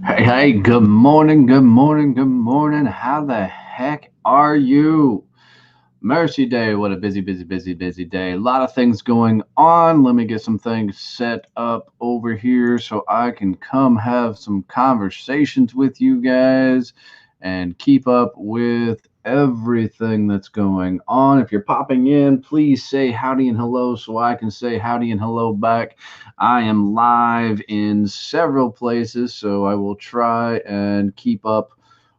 Hey, hey, good morning, good morning, good morning. How the heck are you? Mercy Day, what a busy, busy, busy, busy day. A lot of things going on. Let me get some things set up over here so I can come have some conversations with you guys and keep up with everything that's going on. If you're popping in, please say howdy and hello so I can say howdy and hello back. I am live in several places, so I will try and keep up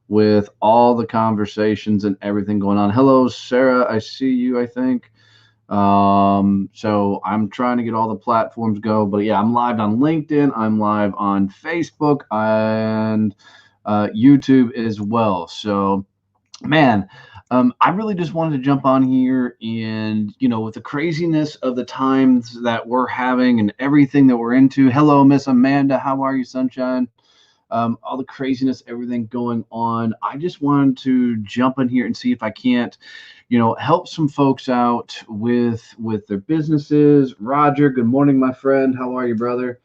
with all the conversations and everything going on. Hello, Sarah. I see you, I think. So I'm trying to get all the platforms go, but yeah, I'm live on LinkedIn. I'm live on Facebook and YouTube as well. So, man, I really just wanted to jump on here and, with the craziness of the times that we're having and everything that we're into. Hello, Miss Amanda. How are you, sunshine? All the craziness, everything going on. I just wanted to jump in here and see if I can't, help some folks out with their businesses. Roger, good morning, my friend. How are you, brother?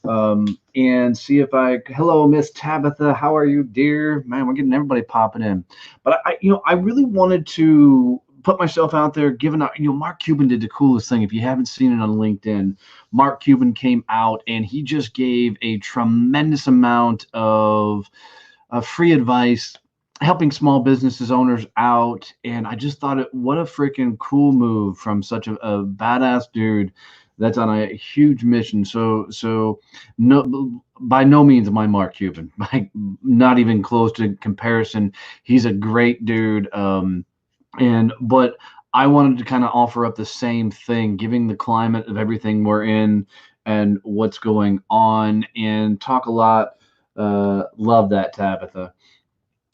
And see if hello, Miss Tabitha. How are you, dear? Man, we're getting everybody popping in. But I really wanted to put myself out there, given, Mark Cuban did the coolest thing. If you haven't seen it on LinkedIn, Mark Cuban came out and he just gave a tremendous amount of free advice, helping small businesses owners out. And I just thought what a freaking cool move from such a badass dude that's on a huge mission. So no, by no means am I Mark Cuban, like not even close to comparison. He's a great dude. But I wanted to kind of offer up the same thing, giving the climate of everything we're in and what's going on, and talk a lot. Love that, Tabitha.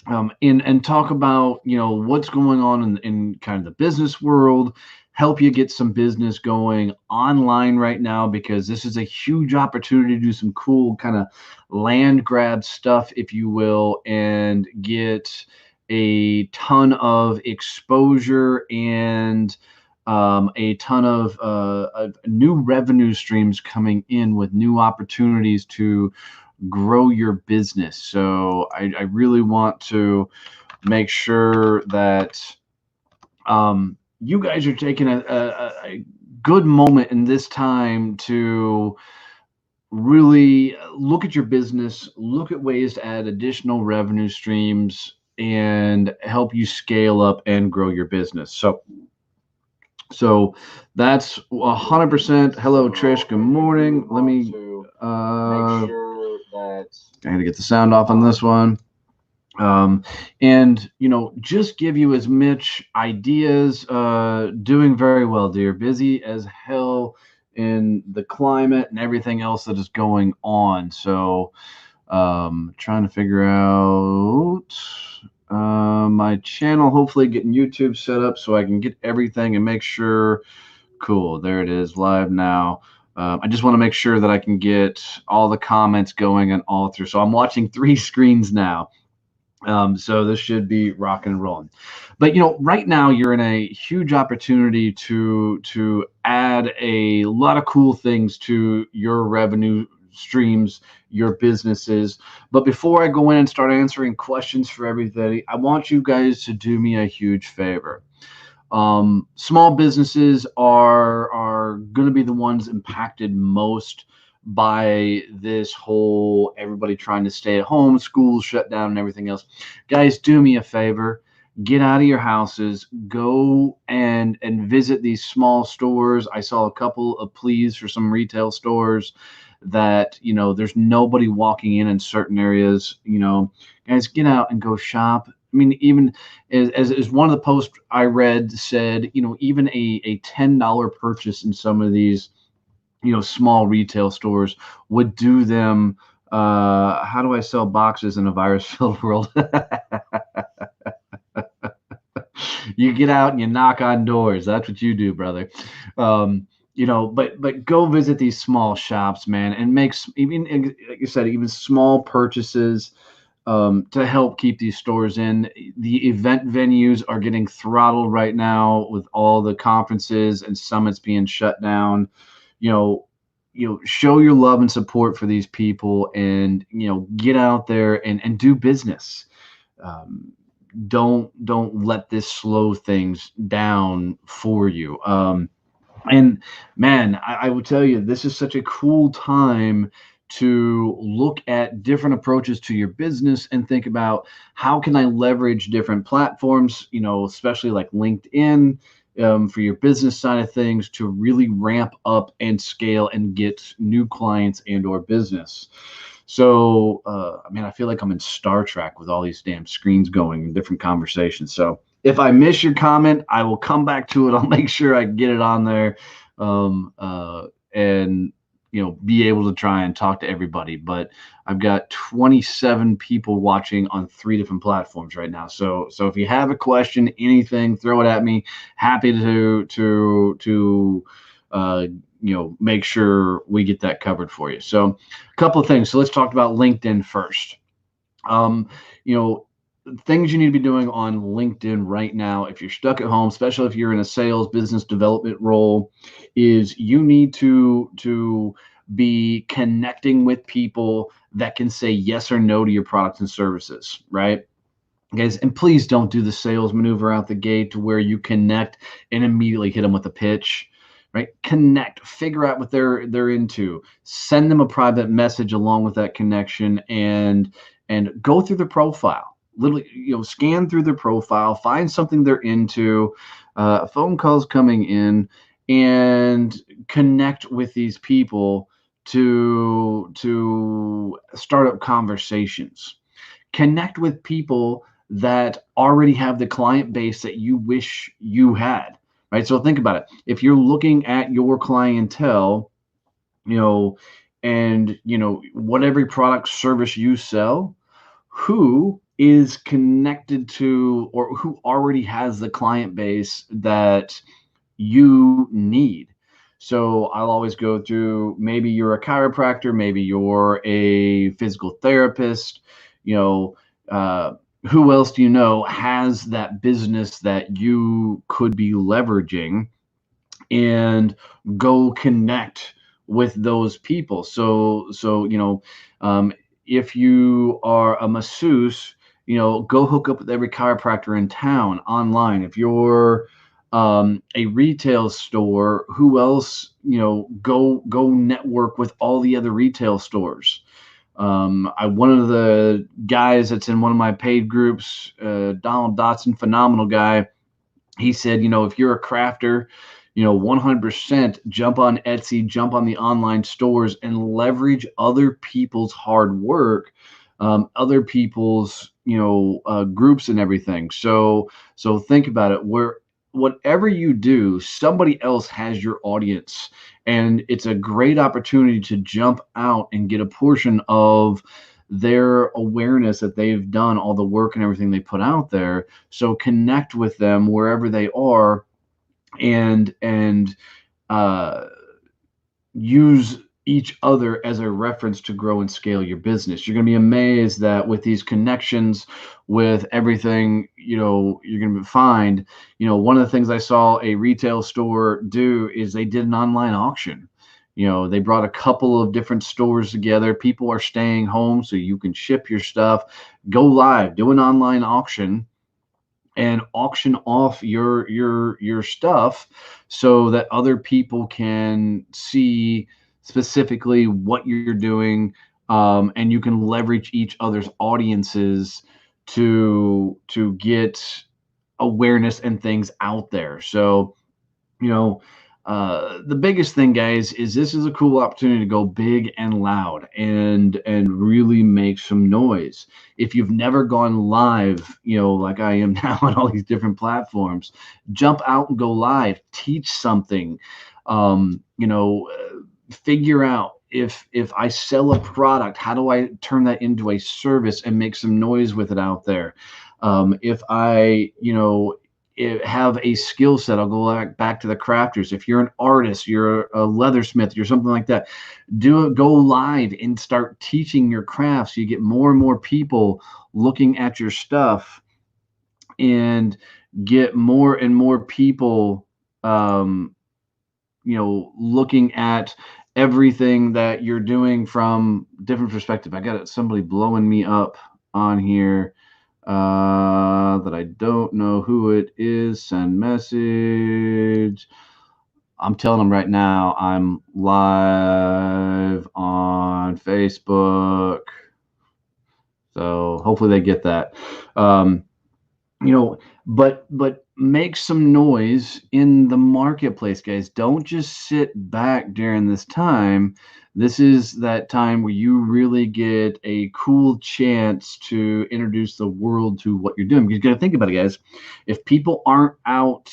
And talk about what's going on in kind of the business world, help you get some business going online right now, because this is a huge opportunity to do some cool kind of land grab stuff, if you will, and get a ton of exposure and a ton of new revenue streams coming in with new opportunities to grow your business. So I really want to make sure that you guys are taking a good moment in this time to really look at your business, look at ways to add additional revenue streams and help you scale up and grow your business. So that's 100%. Hello, Trish. Good morning. Let me make sure that I had to get the sound off on this one. And just give you as much ideas. Doing very well, dear. Busy as hell in the climate and everything else that is going on. So trying to figure out my channel, hopefully getting YouTube set up so I can get everything and make sure. Cool, there it is, live now. I just want to make sure that I can get all the comments going and all through. So I'm watching 3 screens now. So this should be rock and rolling. But right now you're in a huge opportunity to add a lot of cool things to your revenue streams, your businesses. But before I go in and start answering questions for everybody, I want you guys to do me a huge favor. Small businesses are going to be the ones impacted most by this whole everybody trying to stay at home, schools shut down, and everything else. Guys, do me a favor. Get out of your houses. Go and visit these small stores. I saw a couple of pleas for some retail stores that there's nobody walking in certain areas. Guys, get out and go shop. I mean, even as one of the posts I read said, even a $10 purchase in some of these, small retail stores would do them. How do I sell boxes in a virus-filled world? You get out and you knock on doors. That's what you do, brother. But go visit these small shops, man, and even, like you said, even small purchases to help keep these stores in. The event venues are getting throttled right now with all the conferences and summits being shut down. show your love and support for these people, and get out there and do business. um, don't let this slow things down for you. And man, I will tell you, this is such a cool time to look at different approaches to your business and think about how can I leverage different platforms, especially like LinkedIn, for your business side of things, to really ramp up and scale and get new clients and or business. So, I feel like I'm in Star Trek with all these damn screens going and different conversations. So if I miss your comment, I will come back to it. I'll make sure I get it on there, and be able to try and talk to everybody. But I've got 27 people watching on 3 different platforms right now. So if you have a question, anything, throw it at me. Happy to make sure we get that covered for you. So a couple of things. So let's talk about LinkedIn first. Um, you know, things you need to be doing on LinkedIn right now, if you're stuck at home, especially if you're in a sales business development role, is you need to be connecting with people that can say yes or no to your products and services, right? Guys, and please don't do the sales maneuver out the gate to where you connect and immediately hit them with a pitch. Right? Connect, figure out what they're into, send them a private message along with that connection, and go through the profile. Literally, scan through their profile, find something they're into, phone calls coming in, and connect with these people to start up conversations. Connect with people that already have the client base that you wish you had, right? So think about it. If you're looking at your clientele, and whatever product service you sell, who is connected to or who already has the client base that you need? So I'll always go through, maybe you're a chiropractor, maybe you're a physical therapist, uh, who else do you know has that business that you could be leveraging, and go connect with those people. If you are a masseuse, go hook up with every chiropractor in town online. If you're a retail store, who else? Go network with all the other retail stores. One of the guys that's in one of my paid groups, Donald Dotson, phenomenal guy. He said, if you're a crafter, 100% jump on Etsy, jump on the online stores, and leverage other people's hard work, other people's, groups and everything. So think about it. Whatever you do, somebody else has your audience, and it's a great opportunity to jump out and get a portion of their awareness that they've done all the work and everything they put out there. So connect with them wherever they are, and uh, use each other as a reference to grow and scale your business. You're going to be amazed that with these connections, with everything, you're going to find, one of the things I saw a retail store do is they did an online auction. They brought a couple of different stores together. People are staying home, so you can ship your stuff, go live, do an online auction, and auction off your stuff so that other people can see specifically what you're doing, and you can leverage each other's audiences to get awareness and things out there. So the biggest thing, guys, is this is a cool opportunity to go big and loud and really make some noise. If you've never gone live, like I am now on all these different platforms, jump out and go live, teach something, figure out if I sell a product, how do I turn that into a service and make some noise with it out there? If I, have a skill set, I'll go back to the crafters. If you're an artist, you're a leathersmith, you're something like that, go live and start teaching your craft, so you get more and more people looking at your stuff, and get more and more people looking at everything that you're doing from different perspective. I got somebody blowing me up on here that I don't know who it is. Send message. I'm telling them right now I'm live on Facebook. So hopefully they get that. Um, you know, but make some noise in the marketplace, guys. Don't just sit back during this time. This is that time where you really get a cool chance to introduce the world to what you're doing. Because you got to think about it, guys. If people aren't out,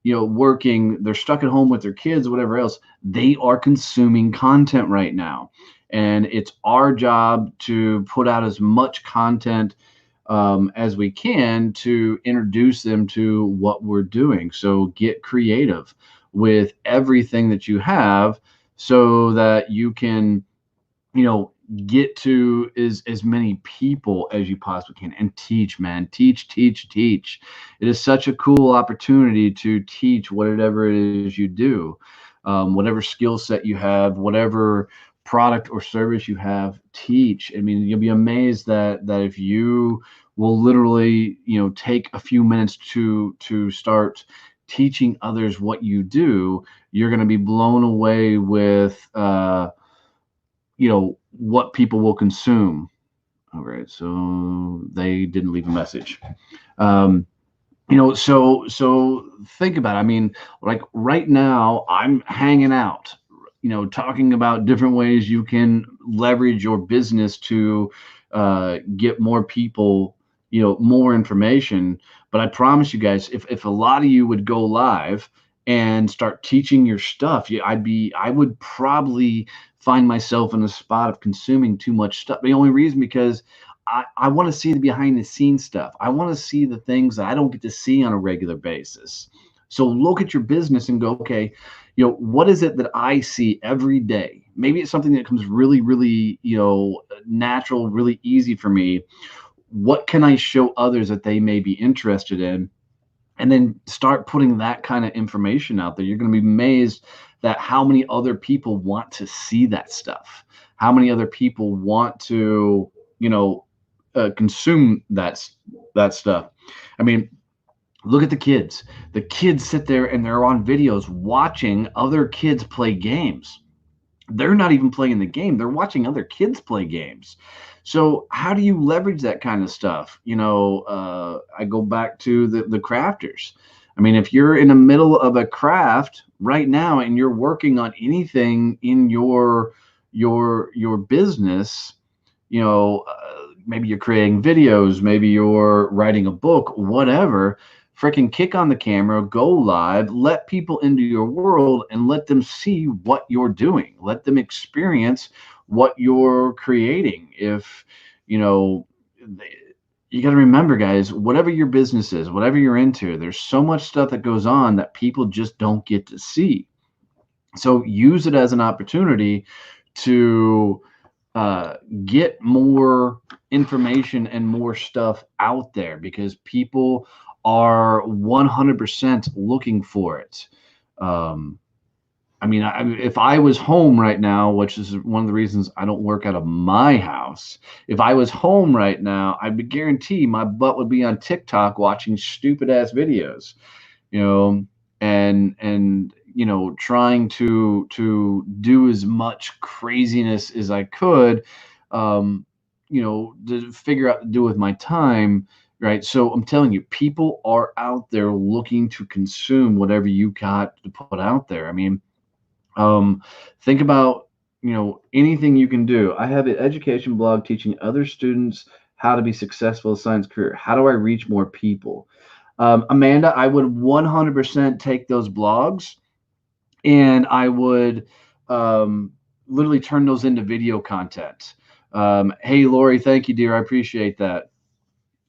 working, they're stuck at home with their kids, whatever else, they are consuming content right now. And it's our job to put out as much content as we can to introduce them to what we're doing. So get creative with everything that you have so that you can, you know, get to as many people as you possibly can and teach, man. Teach. It is such a cool opportunity to teach whatever it is you do, whatever skill set you have, whatever product or service you have, teach. I mean, you'll be amazed that if you will literally, take a few minutes to start teaching others what you do, you're going to be blown away with what people will consume. All right, so they didn't leave a message. um so think about it. I mean, like right now I'm hanging out, talking about different ways you can leverage your business to get more people, more information. But I promise you guys, if a lot of you would go live and start teaching your stuff, I would probably find myself in a spot of consuming too much stuff. The only reason because I want to see the behind the scenes stuff. I want to see the things that I don't get to see on a regular basis. So look at your business and go, okay, what is it that I see every day? Maybe it's something that comes really, really, natural, really easy for me. What can I show others that they may be interested in? And then start putting that kind of information out there. You're going to be amazed that how many other people want to see that stuff, how many other people want to, consume that stuff. I mean, look at the kids. The kids sit there and they're on videos watching other kids play games. They're not even playing the game, they're watching other kids play games. So how do you leverage that kind of stuff? I go back to the crafters. I mean, if you're in the middle of a craft right now and you're working on anything in your business, maybe you're creating videos, maybe you're writing a book, whatever. Freaking kick on the camera, go live, let people into your world and let them see what you're doing. Let them experience what you're creating. If, you know, you got to remember, guys, whatever your business is, whatever you're into, there's so much stuff that goes on that people just don't get to see. So use it as an opportunity to get more information and more stuff out there because people are 100% looking for it. Um, I mean, if I was home right now, which is one of the reasons I don't work out of my house, if I was home right now, I'd guarantee my butt would be on TikTok watching stupid ass videos, you know, and trying to do as much craziness as I could, um, to figure out to do with my time. Right. So I'm telling you, people are out there looking to consume whatever you got to put out there. I mean, um, think about, anything you can do. I have an education blog teaching other students how to be successful in science career. How do I reach more people? Amanda, I would 100% take those blogs and I would um, literally turn those into video content. Hey, Lori, thank you, dear. I appreciate that.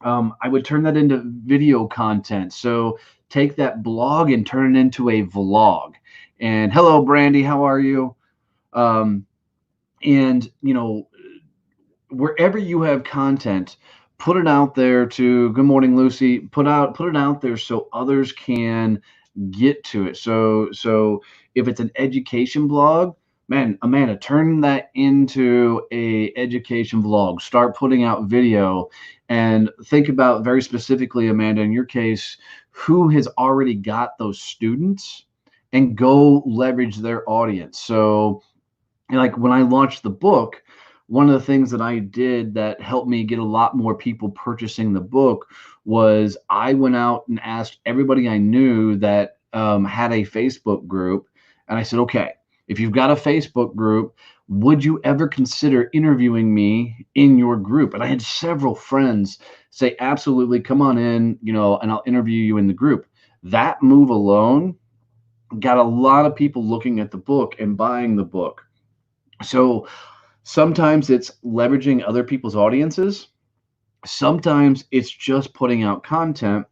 I would turn that into video content. So take that blog and turn it into a vlog. And hello, Brandy, how are you? Um, and wherever you have content, put it out there to Good Morning Lucy. Put it out there so others can get to it. So if it's an education blog, man, Amanda, turn that into a education vlog. Start putting out video, and think about very specifically, Amanda, in your case, who has already got those students, and go leverage their audience. So, like when I launched the book, one of the things that I did that helped me get a lot more people purchasing the book was I went out and asked everybody I knew that had a Facebook group. And I said, okay, if you've got a Facebook group, would you ever consider interviewing me in your group? And I had several friends say, absolutely, come on in, and I'll interview you in the group. That move alone got a lot of people looking at the book and buying the book. So sometimes it's leveraging other people's audiences. Sometimes it's just putting out content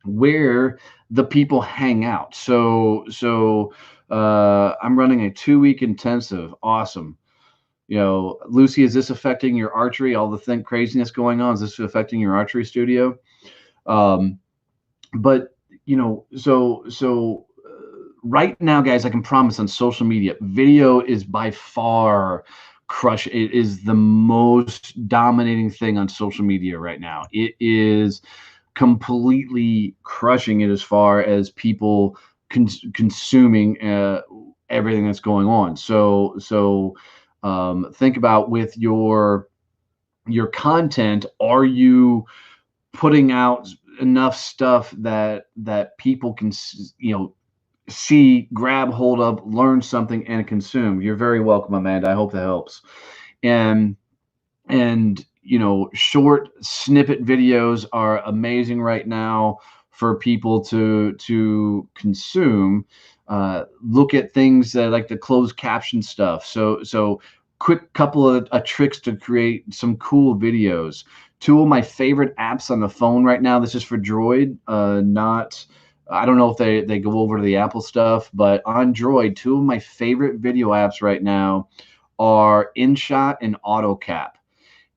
where the people hang out. So I'm running a 2-week intensive. Awesome. Lucy, is this affecting your archery? All the craziness going on, is this affecting your archery studio? But right now, guys, I can promise on social media, video is by far it is the most dominating thing on social media right now. It is completely crushing it as far as people consuming everything that's going on. So think about with your content, are you putting out enough stuff that people can see, grab hold of, learn something, and consume? You're very welcome, Amanda. I hope that helps. And short snippet videos are amazing right now for people to consume. Look at things like the closed caption stuff. So quick couple of tricks to create some cool videos. Two of my favorite apps on the phone right now. This is for Droid, not. I don't know if they go over to the Apple stuff, but on Droid, two of my favorite video apps right now are InShot and AutoCap.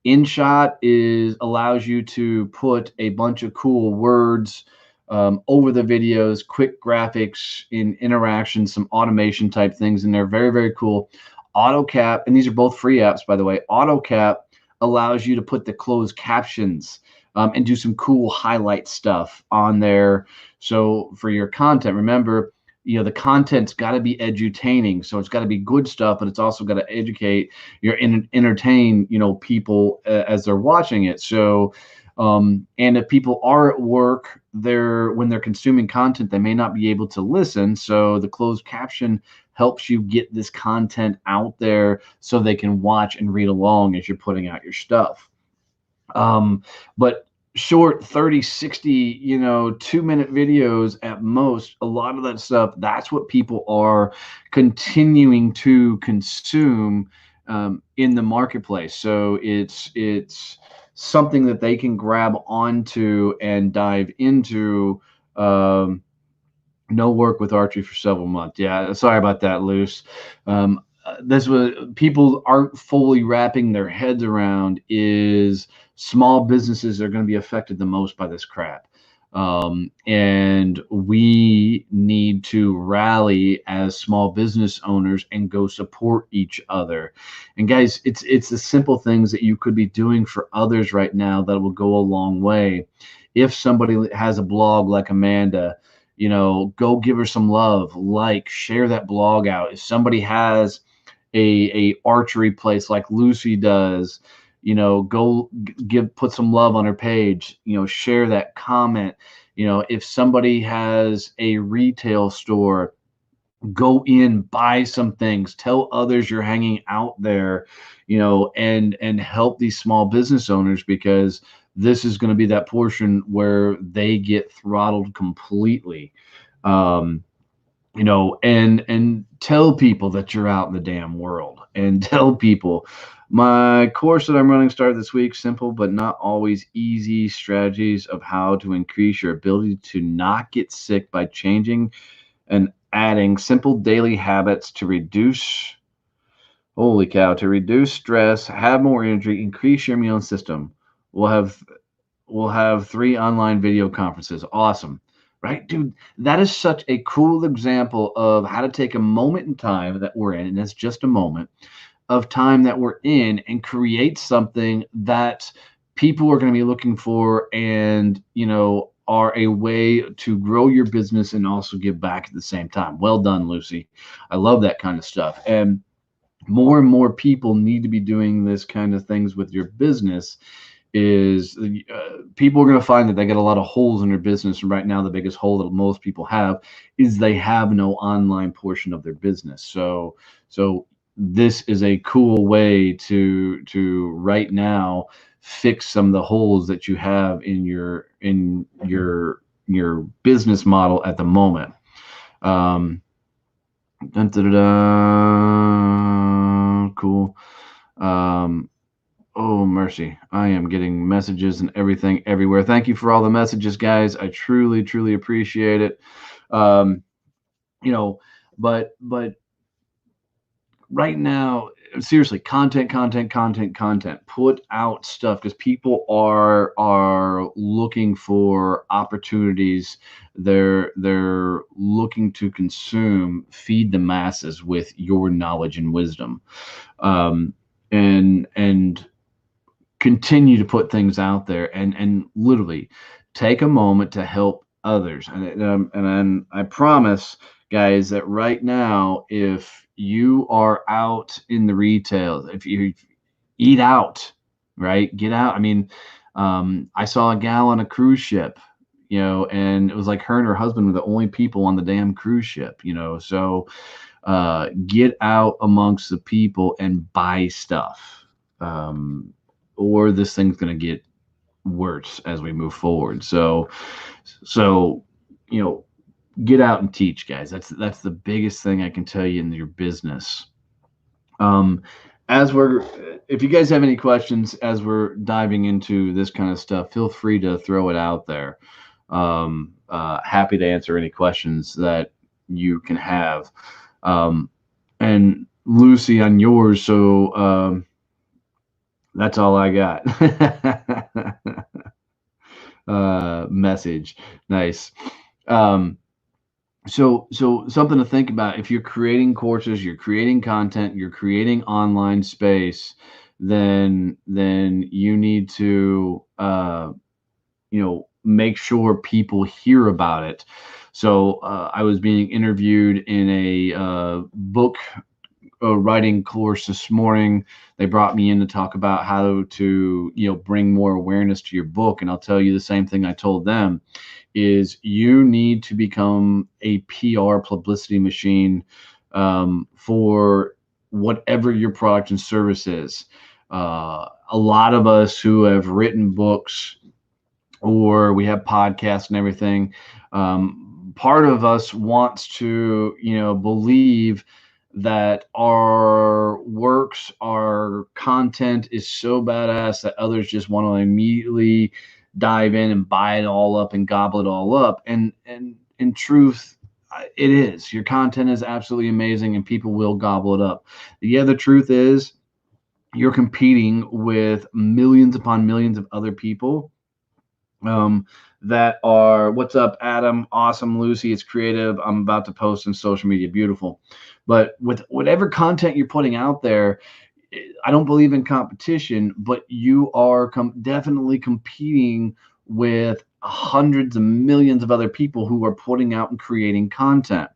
InShot allows you to put a bunch of cool words over the videos, quick graphics, in interaction, some automation type things in there. Very, very cool. AutoCap, and these are both free apps, by the way. AutoCap allows you to put the closed captions and do some cool highlight stuff on there. So for your content, remember, the content's got to be edutaining. So it's got to be good stuff, but it's also got to educate, entertain, people as they're watching it. So, and if people are at work, when they're consuming content, they may not be able to listen. So the closed caption helps you get this content out there so they can watch and read along as you're putting out your stuff. But short 30, 60, 2-minute videos at most, a lot of that stuff, that's what people are continuing to consume in the marketplace. So it's something that they can grab onto and dive into. No work with archery for several months. Yeah, sorry about that, Luce. This was people aren't fully wrapping their heads around is small businesses are going to be affected the most by this crap. And we need to rally as small business owners and go support each other. And guys, it's the simple things that you could be doing for others right now that will go a long way. If somebody has a blog like Amanda, go give her some love, share that blog out. If somebody has a archery place like Lucy does, go put some love on her page, share that, comment. If somebody has a retail store, go in, buy some things, tell others you're hanging out there, and help these small business owners, because this is going to be that portion where they get throttled completely. And tell people that you're out in the damn world, and tell people my course that I'm running started this week. Simple but not always easy strategies of how to increase your ability to not get sick by changing and adding simple daily habits to reduce stress, have more energy, increase your immune system. We'll have 3 online video conferences. Awesome. right, dude? That is such a cool example of how to take a moment in time that we're in, and it's just a moment of time that we're in, and create something that people are going to be looking for, and are a way to grow your business and also give back at the same time. Well done, Lucy. I love that kind of stuff. And more people need to be doing this kind of things with your business. Is People are going to find that they get a lot of holes in their business, and right now the biggest hole that most people have is they have no online portion of their business. So this is a cool way to right now fix some of the holes that you have in your business model at the moment. Dun, dun, dun, dun. Cool. Oh, mercy. I am getting messages and everything everywhere. Thank you for all the messages, guys. I truly, truly appreciate it. Um, you know, but right now, seriously, content. Put out stuff, because people are looking for opportunities. They're looking to consume, feed the masses with your knowledge and wisdom. And continue to put things out there, and literally take a moment to help others. And I promise, guys, that right now, if you are out in the retail, if you eat out, right, get out. I mean, I saw a gal on a cruise ship, and it was like her and her husband were the only people on the damn cruise ship. So get out amongst the people and buy stuff. Or this thing's going to get worse as we move forward. So get out and teach, guys. That's the biggest thing I can tell you in your business. If you guys have any questions as we're diving into this kind of stuff, feel free to throw it out there. Happy to answer any questions that you can have. And Lucy, on yours, so that's all I got. Message. Nice. So something to think about: if you're creating courses, you're creating content, you're creating online space, then you need to make sure people hear about it. So I was being interviewed in a book writing course this morning. They brought me in to talk about how to bring more awareness to your book, and I'll tell you the same thing I told them: is you need to become a PR publicity machine for whatever your product and service is. A lot of us who have written books, or we have podcasts and everything, part of us wants to believe that our works, our content is so badass that others just want to immediately dive in and buy it all up and gobble it all up. And in truth, it is. Your content is absolutely amazing and people will gobble it up. The truth is, you're competing with millions upon millions of other people that are, what's up, Adam? Awesome. Lucy, it's creative. I'm about to post on social media. Beautiful. But with whatever content you're putting out there, I don't believe in competition, but you are definitely competing with hundreds of millions of other people who are putting out and creating content,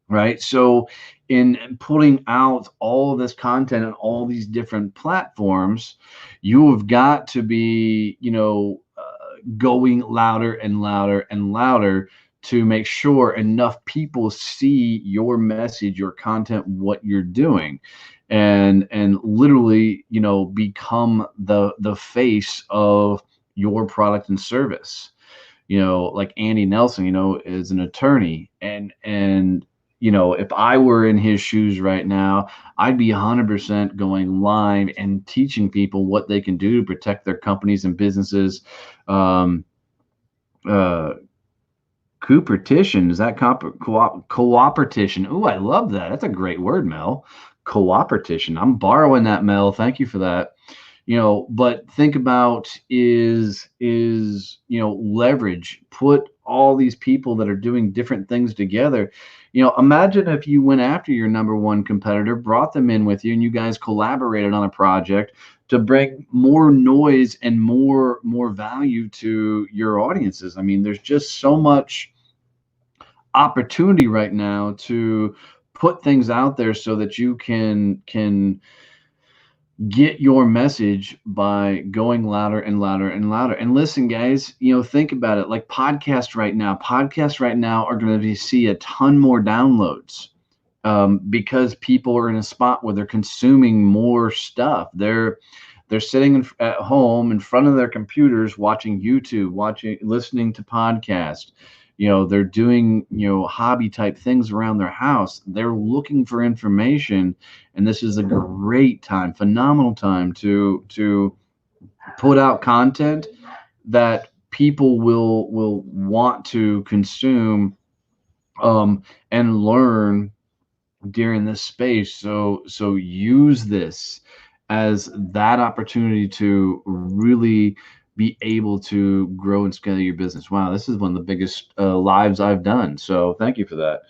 right? So in putting out all of this content on all these different platforms, you have got to be, going louder and louder and louder to make sure enough people see your message, your content, what you're doing, and literally, become the face of your product and service. Like Andy Nelson, is an attorney, and if I were in his shoes right now, I'd be 100% going live and teaching people what they can do to protect their companies and businesses. Coopertition, is that coopertition? Ooh, I love that. That's a great word, Mel. Coopertition. I'm borrowing that, Mel. Thank you for that. But think about leverage. Put all these people that are doing different things together. Imagine if you went after your number one competitor, brought them in with you, and you guys collaborated on a project to bring more noise and more value to your audiences. I mean, there's just so much opportunity right now to put things out there so that you can get your message by going louder and louder and louder. And listen, guys, think about it. Like podcasts right now are going to see a ton more downloads, because people are in a spot where they're consuming more stuff. They're sitting at home in front of their computers watching YouTube, listening to podcasts. They're doing, hobby type things around their house. They're looking for information, and this is a great time, phenomenal time to put out content that people will want to consume, and learn during this space. So use this as that opportunity to really be able to grow and scale your business. Wow, this is one of the biggest lives I've done. So thank you for that.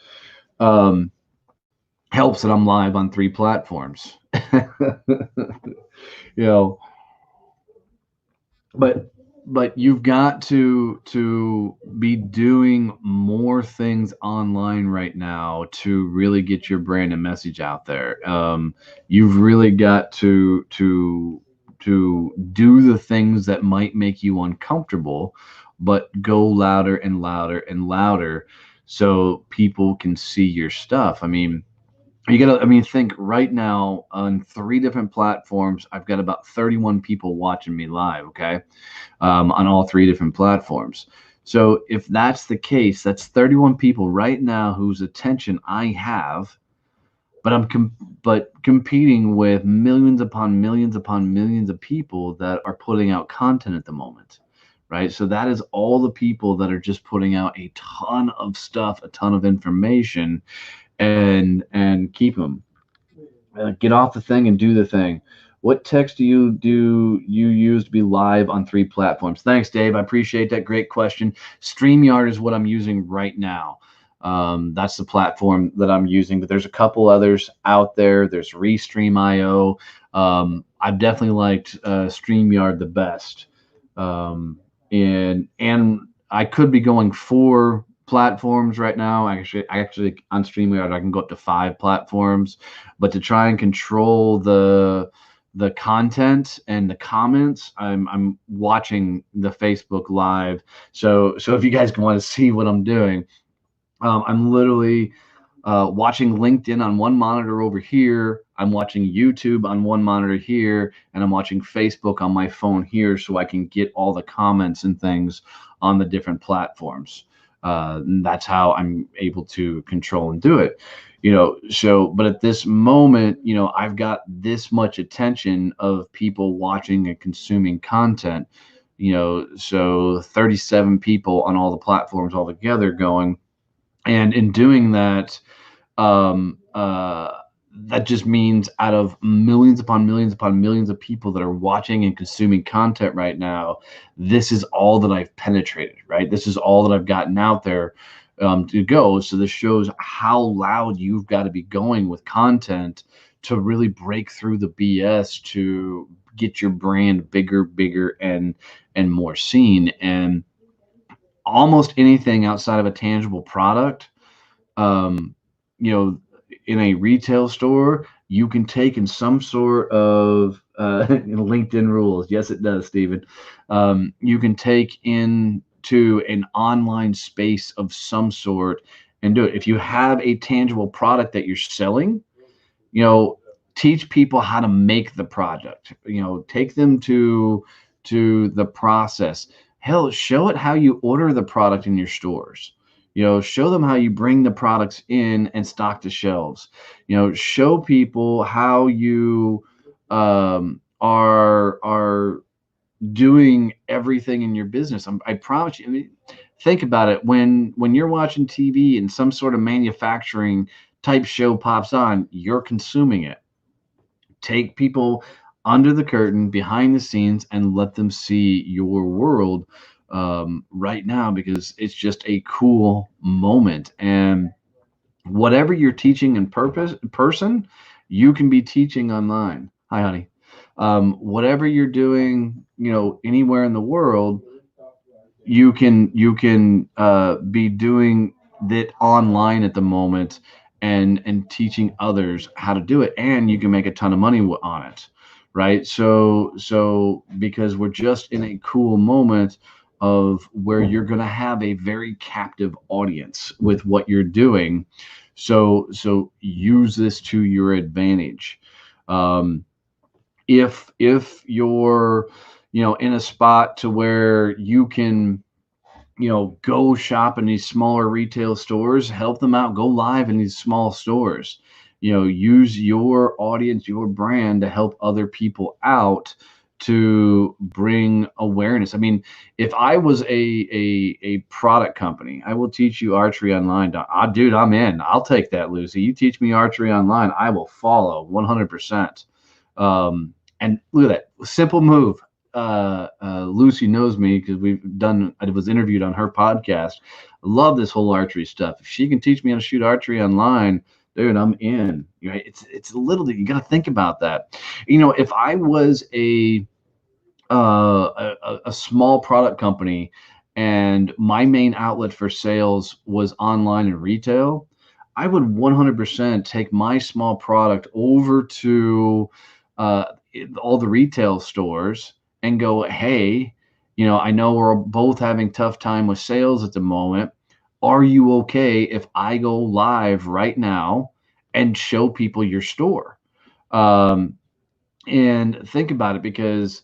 Um, Helps that I'm live on 3 platforms. you know, but you've got to be doing more things online right now to really get your brand and message out there. You've really got to do the things that might make you uncomfortable, but go louder and louder and louder so people can see your stuff. I mean, think right now on 3 different platforms, I've got about 31 people watching me live. Okay, on all 3 different platforms. So if that's the case, that's 31 people right now whose attention I have, but but competing with millions upon millions of people that are putting out content at the moment, right? So that is all the people that are just putting out a ton of stuff, a ton of information, and keep them. Get off the thing and do the thing. What text do you use to be live on 3 platforms? Thanks, Dave. I appreciate that. Great question. StreamYard is what I'm using right now. That's the platform that I'm using, but there's a couple others out there. There's Restream.io. I've definitely liked StreamYard the best. And I could be going 4 platforms right now. Actually on StreamYard I can go up to 5 platforms, but to try and control the content and the comments, I'm watching the Facebook Live. So if you guys want to see what I'm doing, I'm literally watching LinkedIn on one monitor over here. I'm watching YouTube on one monitor here, and I'm watching Facebook on my phone here, so I can get all the comments and things on the different platforms. And that's how I'm able to control and do it. But at this moment, I've got this much attention of people watching and consuming content. So 37 people on all the platforms altogether going. And in doing that, that just means out of millions upon millions upon millions of people that are watching and consuming content right now, this is all that I've penetrated, right? This is all that I've gotten out there to go. So this shows how loud you've got to be going with content to really break through the BS to get your brand bigger, and more seen. And almost anything outside of a tangible product, um, in a retail store, you can take in some sort of LinkedIn rules. Yes, it does, Stephen. You can take into an online space of some sort and do it. If you have a tangible product that you're selling, you know, teach people how to make the product. Take them to the process. Hell, show it how you order the product in your stores. Show them how you bring the products in and stock the shelves. Show people how you are doing everything in your business. I promise you. I mean, think about it. When you're watching TV and some sort of manufacturing type show pops on, you're consuming it. Take people under the curtain, behind the scenes, and let them see your world right now, because it's just a cool moment. And whatever you're teaching in person, you can be teaching online. Hi, honey. Whatever you're doing, anywhere in the world, you can be doing that online at the moment, and teaching others how to do it, and you can make a ton of money on it, right? So because we're just in a cool moment of where you're going to have a very captive audience with what you're doing, so use this to your advantage. um, if you're in a spot to where you can go shop in these smaller retail stores, help them out, go live in these small stores. Use your audience, your brand, to help other people out, to bring awareness. I mean, if I was a product company, I will teach you archery online. Dude, I'm in. I'll take that, Lucy. You teach me archery online, I will follow 100%. And look at that simple move. Lucy knows me because I was interviewed on her podcast. I love this whole archery stuff. If she can teach me how to shoot archery online, dude, I'm in. Right? It's a little, you got to think about that. If I was a small product company, and my main outlet for sales was online and retail, I would 100% take my small product over to uh, all the retail stores and go, hey, I know we're both having tough time with sales at the moment. Are you okay if I go live right now and show people your store? Um, and think about it, because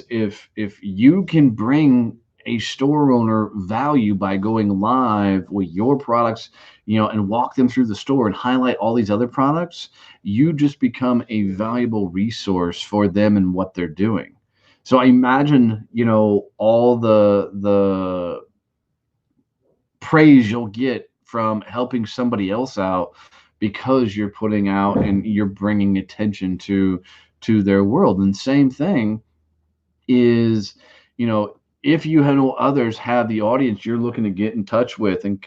if you can bring a store owner value by going live with your products, and walk them through the store and highlight all these other products, you just become a valuable resource for them and what they're doing. So I imagine, all the praise you'll get from helping somebody else out, because you're putting out and you're bringing attention to their world. And same thing is, if you know others have the audience you're looking to get in touch with and,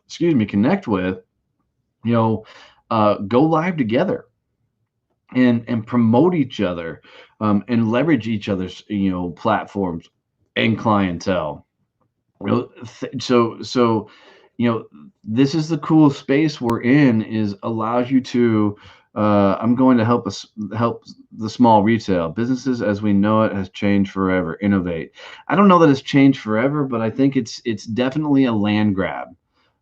excuse me, connect with, go live together, and promote each other, and leverage each other's platforms and clientele. So this is the cool space we're in, is allows you to I'm going to help the small retail businesses as we know it has changed forever, innovate. I don't know that it's changed forever, but I think it's definitely a land grab.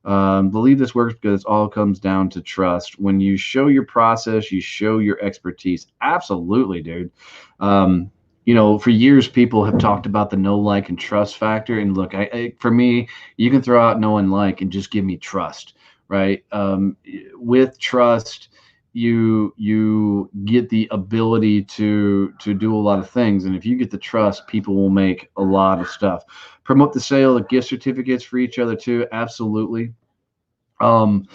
Believe this works because it all comes down to trust. When you show your process, you show your expertise. Absolutely, dude. um, for years, people have talked about the know, like, and trust factor. And look, for me, you can throw out know and like and just give me trust, right? With trust, you get the ability to do a lot of things. And if you get the trust, people will make a lot of stuff. Promote the sale of gift certificates for each other too. Absolutely. Um,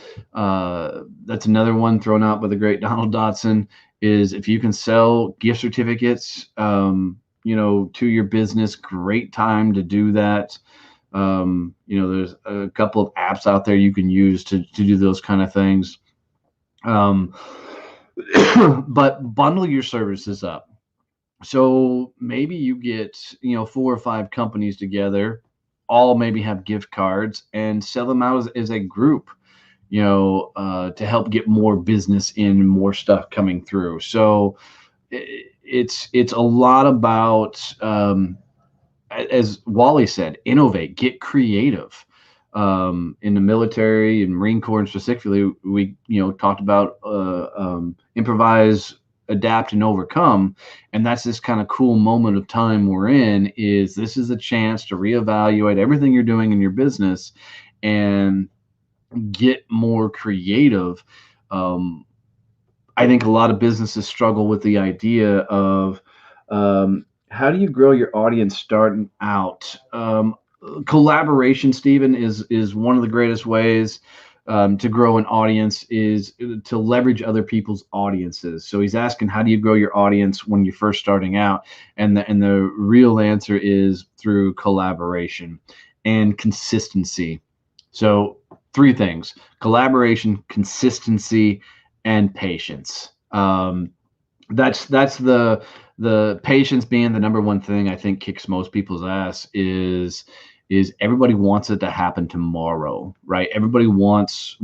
that's another one thrown out by the great Donald Dotson, is if you can sell gift certificates, to your business, great time to do that. There's a couple of apps out there you can use to do those kind of things. Um, but bundle your services up. So maybe you get, 4 or 5 companies together, all maybe have gift cards, and sell them out as a group, to help get more business in, more stuff coming through. So it's a lot about, as Wally said, innovate, get creative. In the military and Marine Corps specifically, we talked about improvise, adapt, and overcome. And that's this kind of cool moment of time we're in. Is this is a chance to reevaluate everything you're doing in your business and get more creative. Um, I think a lot of businesses struggle with the idea of, how do you grow your audience starting out? Collaboration, Stephen, is one of the greatest ways. to grow an audience is to leverage other people's audiences. So he's asking, how do you grow your audience when you're first starting out? And the real answer is through collaboration and consistency. So three things: collaboration, consistency, and patience. That's the patience being the number one thing I think kicks most people's ass is everybody wants it to happen tomorrow, right? Everybody wants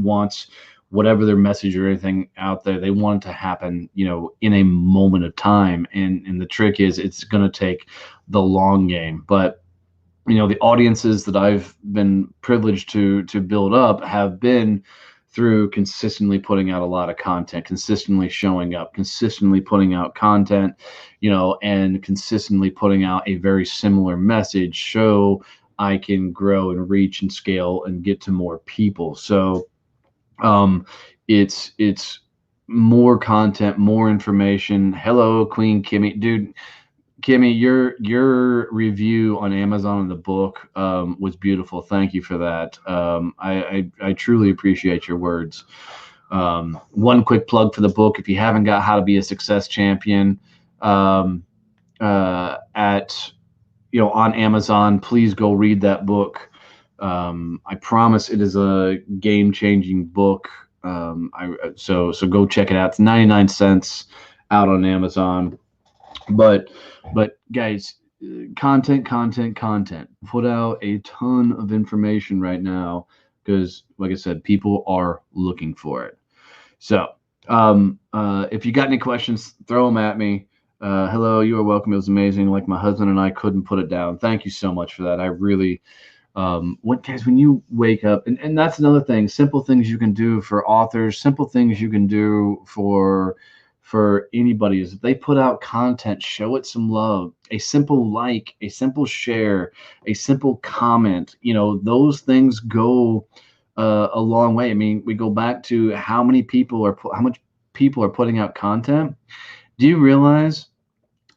whatever their message or anything out there, they want it to happen, in a moment of time. And the trick is it's going to take the long game. But the audiences that I've been privileged to build up have been through consistently putting out a lot of content, consistently showing up, consistently putting out content, and consistently putting out a very similar message, so I can grow and reach and scale and get to more people. So it's more content, more information. Hello, Queen Kimmy. Dude, Kimmy, your review on Amazon of the book was beautiful. Thank you for that. I truly appreciate your words. One quick plug for the book: if you haven't got How to Be a Success Champion at on Amazon, please go read that book. I promise it is a game-changing book. So go check it out. It's 99 cents out on Amazon. But guys, content. Put out a ton of information right now because, like I said, people are looking for it. So if you got any questions, throw them at me. Hello, you are welcome. It was amazing. Like, my husband and I couldn't put it down. Thank you so much for that. I really, when you wake up, and that's another thing, simple things you can do for authors, simple things you can do for anybody is if they put out content, show it some love. A simple like, a simple share, a simple comment, those things go a long way. I mean, we go back to how much people are putting out content. Do you realize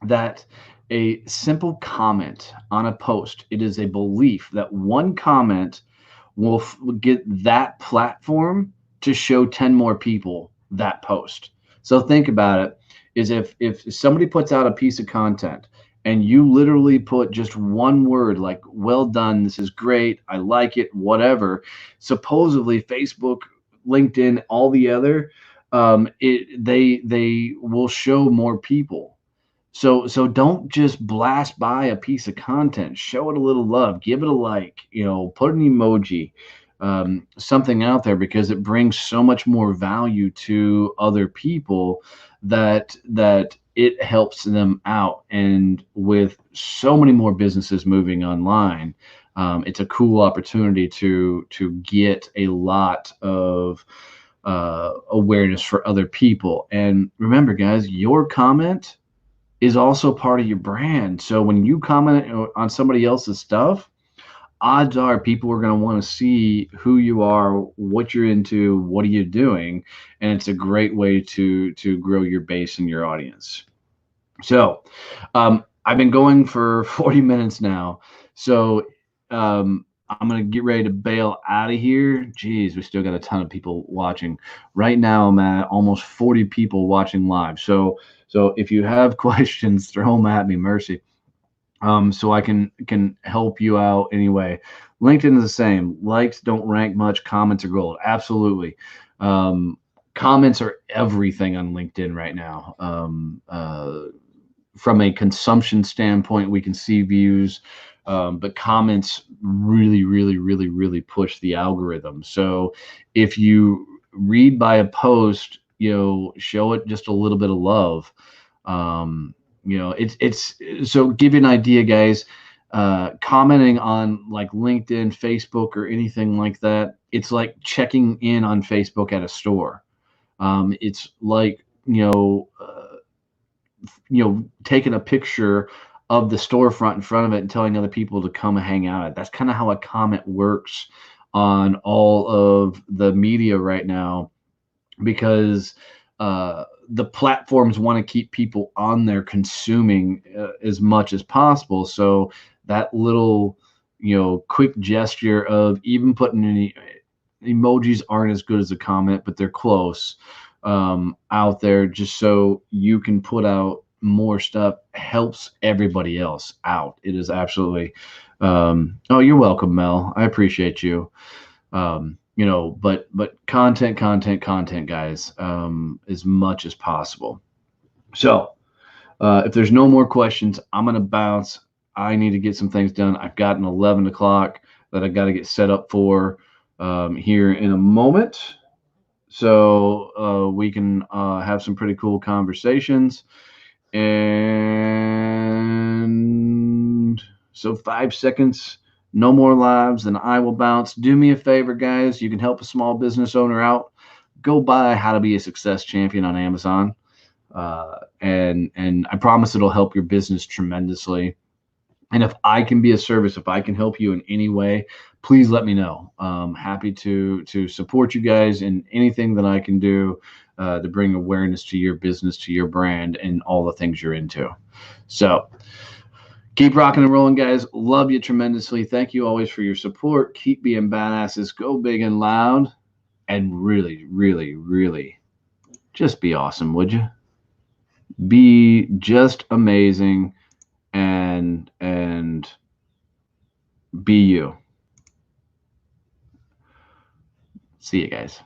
that a simple comment on a post, it is a belief that one comment will get that platform to show 10 more people that post? So think about it, is if somebody puts out a piece of content and you literally put just one word like, well done, this is great, I like it, whatever, supposedly Facebook, LinkedIn, all the other, they will show more people. So don't just blast by a piece of content. Show it a little love. Give it a like. Put an emoji, something out there, because it brings so much more value to other people that it helps them out. And with so many more businesses moving online, it's a cool opportunity to get a lot of awareness for other people. And remember, guys, your comment is also part of your brand. So when you comment on somebody else's stuff, odds are people are going to want to see who you are, what you're into, what are you doing, and it's a great way to grow your base and your audience. So I've been going for 40 minutes now, so I'm going to get ready to bail out of here. Geez, we still got a ton of people watching. Right now I'm at almost 40 people watching live. So if you have questions, throw them at me, Mercy. So I can help you out anyway. LinkedIn is the same. Likes don't rank much. Comments are gold. Absolutely. Comments are everything on LinkedIn right now. From a consumption standpoint, we can see views, but comments really push the algorithm. So if you read by a post, show it just a little bit of love. It's so give you an idea, guys. Commenting on like LinkedIn, Facebook, or anything like that, it's like checking in on Facebook at a store. It's like taking a picture of the storefront in front of it and telling other people to come and hang out. That's kind of how a comment works on all of the media right now, because the platforms want to keep people on there consuming as much as possible. So that little, quick gesture of even putting emojis aren't as good as a comment, but they're close out there, just so you can put out more stuff. Helps everybody else out. It is absolutely. Oh, you're welcome, Mel. I appreciate you. But content, guys, as much as possible. So, if there's no more questions, I'm gonna bounce. I need to get some things done. I've got an 11 o'clock that I got to get set up for here in a moment, so we can have some pretty cool conversations. And so 5 seconds, no more lives, then I will bounce. Do me a favor, guys. You can help a small business owner out. Go buy How to Be a Success Champion on Amazon. And I promise it'll help your business tremendously. And if I can be a service, if I can help you in any way, please let me know. Happy to support you guys in anything that I can do to bring awareness to your business, to your brand, and all the things you're into. So keep rocking and rolling, guys. Love you tremendously. Thank you always for your support. Keep being badasses. Go big and loud. And really, really, really just be awesome, would you? Be just amazing and be you. See you guys.